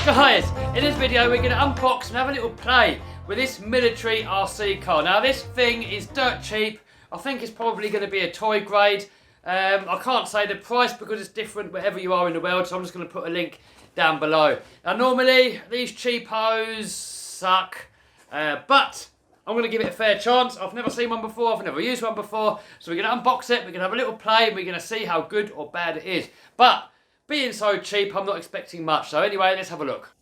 Guys, in this video we're going to unbox and have a little play with this military RC car. Now this thing is dirt cheap. I think it's probably going to be a toy grade. I can't say the price because it's different wherever you are in the world, so I'm just going to put a link down below. Now normally these cheapos suck, but I'm going to give it a fair chance. I've never seen one before, I've never used one before, so we're going to unbox it, we're going to have a little play, and we're going to see how good or bad it is. But being so cheap, I'm not expecting much. So anyway, let's have a look.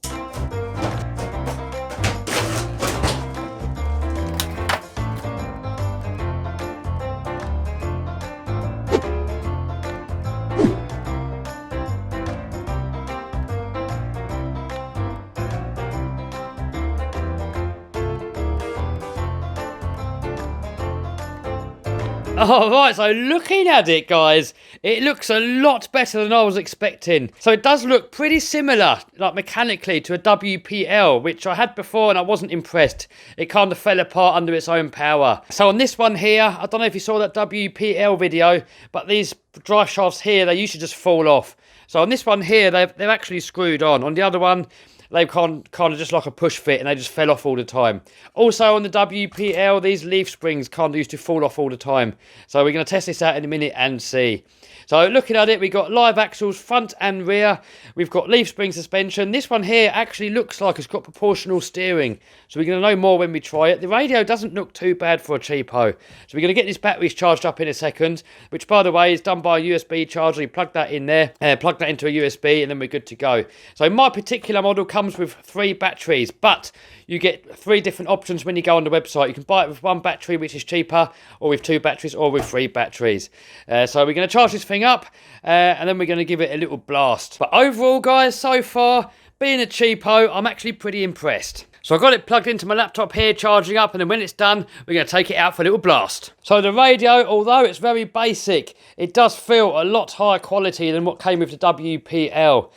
Alright, so looking at it, guys, it looks a lot better than I was expecting. So it does look pretty similar, like mechanically, to a WPL, which I had before and I wasn't impressed. It kind of fell apart under its own power. So on this one here, I don't know if you saw that WPL video, but these drive shafts here, they used to just fall off. So on this one here, they're actually screwed on. On the other one, they kind of just like a push fit and they just fell off all the time. Also on the WPL, these leaf springs kind of used to fall off all the time. So we're going to test this out in a minute and see. So looking at it, we've got live axles front and rear. We've got leaf spring suspension. This one here actually looks like it's got proportional steering. So we're going to know more when we try it. The radio doesn't look too bad for a cheapo. So we're going to get these batteries charged up in a second, which by the way is done by a USB charger. You plug that in there, plug that into a USB, and then we're good to go. So my particular model comes with 3 batteries, but you get 3 different options when you go on the website. You can buy it with 1 battery, which is cheaper, or with 2 batteries, or with 3 batteries. So we're going to charge this thing up, and then we're going to give it a little blast. But overall, guys, so far, being a cheapo, I'm actually pretty impressed. So I've got it plugged into my laptop here, charging up, and then when it's done, we're going to take it out for a little blast. So the radio, although it's very basic, it does feel a lot higher quality than what came with the WPL.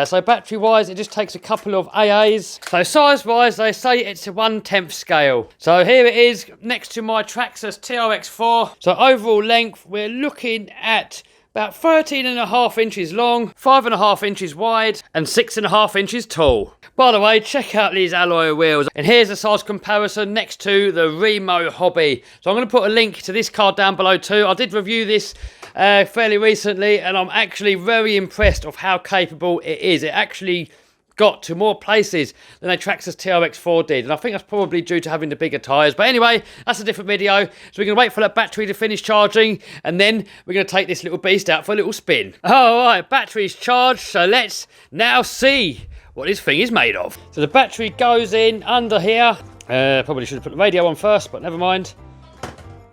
So battery-wise, it just takes a couple of AAs. So size-wise, they say it's a 1/10 scale. So here it is, next to my Traxxas TRX4. So overall length, we're looking at about 13.5 inches long, 5.5 inches wide, and 6.5 inches tall. By the way, check out these alloy wheels. And here's a size comparison next to the Remo Hobby. So I'm going to put a link to this car down below too. I did review this fairly recently, and I'm actually very impressed of how capable it is. It actually got to more places than a Traxxas TRX4 did, and I think that's probably due to having the bigger tyres. But anyway, that's a different video. So we're going to wait for that battery to finish charging, and then we're going to take this little beast out for a little spin. Alright, battery's charged, so let's now see what this thing is made of. So the battery goes in under here. Probably should have put the radio on first, but never mind.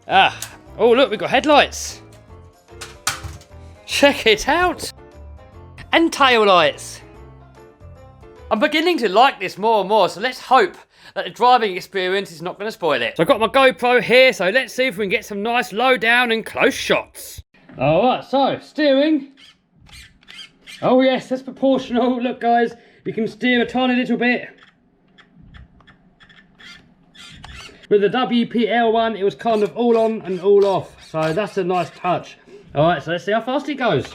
Oh look, we've got headlights. Check it out. And tail lights. I'm beginning to like this more and more, so let's hope that the driving experience is not going to spoil it. So I've got my GoPro here, so let's see if we can get some nice low down and close shots. Alright, so steering. Oh yes, that's proportional. Look guys, you can steer a tiny little bit. With the WPL one, it was kind of all on and all off, so that's a nice touch. Alright, so let's see how fast it goes.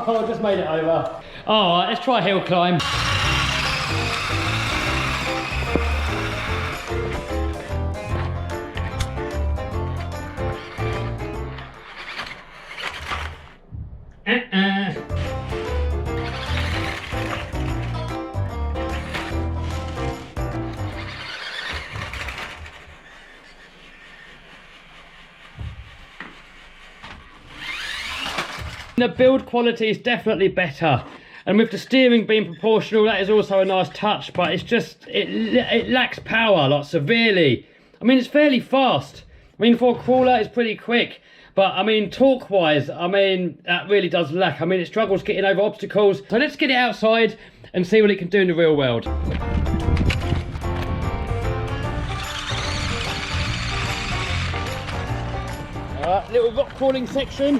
Oh, I just made it over. Alright, let's try a hill climb. the build quality is definitely better. And with the steering being proportional, that is also a nice touch, but it's just, it lacks power, like, severely. I mean, it's fairly fast. I mean, for a crawler, it's pretty quick. But, I mean, torque-wise, I mean, that really does lack. I mean, it struggles getting over obstacles. So let's get it outside and see what it can do in the real world. Alright, little rock crawling section.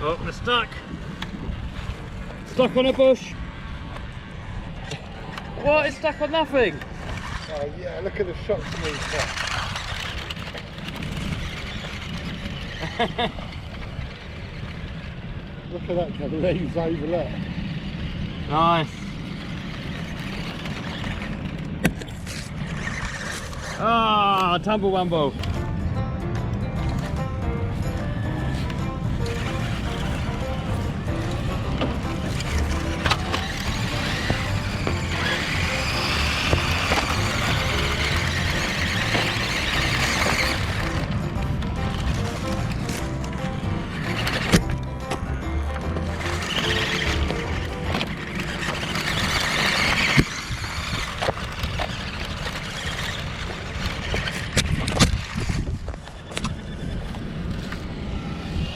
Oh, we're stuck. Stuck on a bush. What? It's stuck on nothing. Oh yeah, look at the shock smooth stuff. Look at that, the leaves overlap. Nice. Ah, tumble wumble.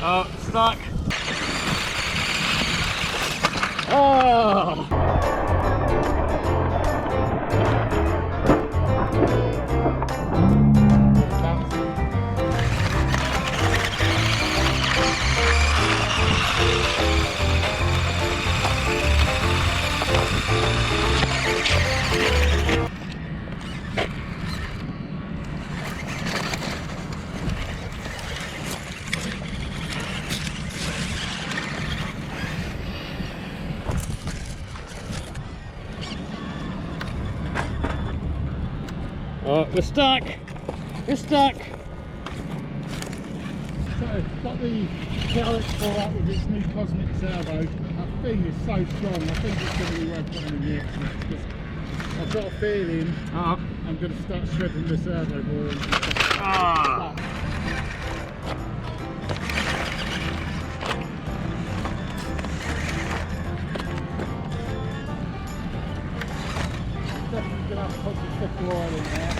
Oh, stuck. Oh. Oh, we're stuck. We're stuck. So, got the Talbot for that with its new cosmic servo. That thing is so strong. I think it's going to be worth putting in the X-Max because I've got a feeling I'm going to start shredding the servo more. Ah. Definitely going to have to put some thick oil in there.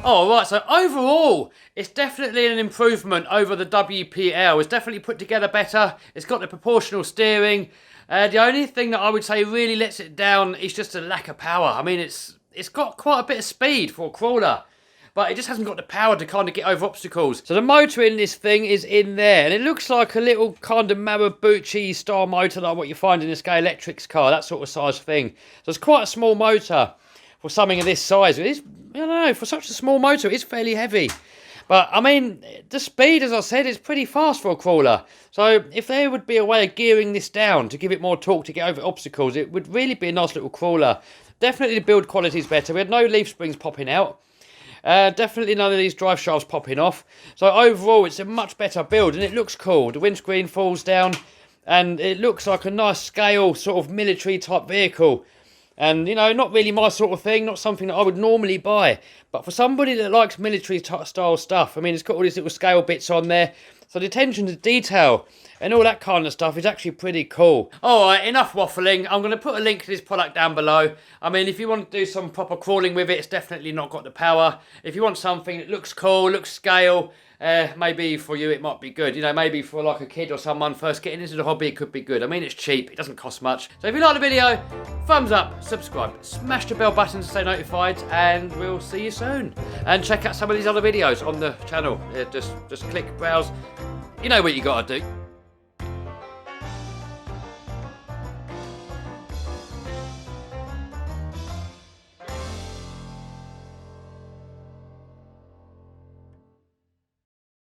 Oh, right, so overall, it's definitely an improvement over the WPL. It's definitely put together better. It's got the proportional steering. The only thing that I would say really lets it down is just a lack of power. I mean, it's got quite a bit of speed for a crawler, but it just hasn't got the power to kind of get over obstacles. So the motor in this thing is in there, and it looks like a little kind of Marubuchi style motor like what you find in a Scale Electrics car, that sort of size thing. So it's quite a small motor for something of this size. It is, I don't know, for such a small motor, it's fairly heavy. But, I mean, the speed, as I said, is pretty fast for a crawler. So, if there would be a way of gearing this down to give it more torque to get over obstacles, it would really be a nice little crawler. Definitely the build quality is better. We had no leaf springs popping out. Definitely none of these drive shafts popping off. So, overall, it's a much better build, and it looks cool. The windscreen falls down, and it looks like a nice scale, sort of military type vehicle. And, you know, not really my sort of thing, not something that I would normally buy. But for somebody that likes military style stuff, I mean, it's got all these little scale bits on there. So the attention to detail and all that kind of stuff is actually pretty cool. Alright, enough waffling. I'm going to put a link to this product down below. I mean, if you want to do some proper crawling with it, it's definitely not got the power. If you want something that looks cool, looks scale, maybe for you it might be good. You know, maybe for like a kid or someone first getting into the hobby, it could be good. I mean, it's cheap, it doesn't cost much. So if you like the video, thumbs up, subscribe, smash the bell button to stay notified, and we'll see you soon. And check out some of these other videos on the channel. Just click, browse. You know what you gotta do.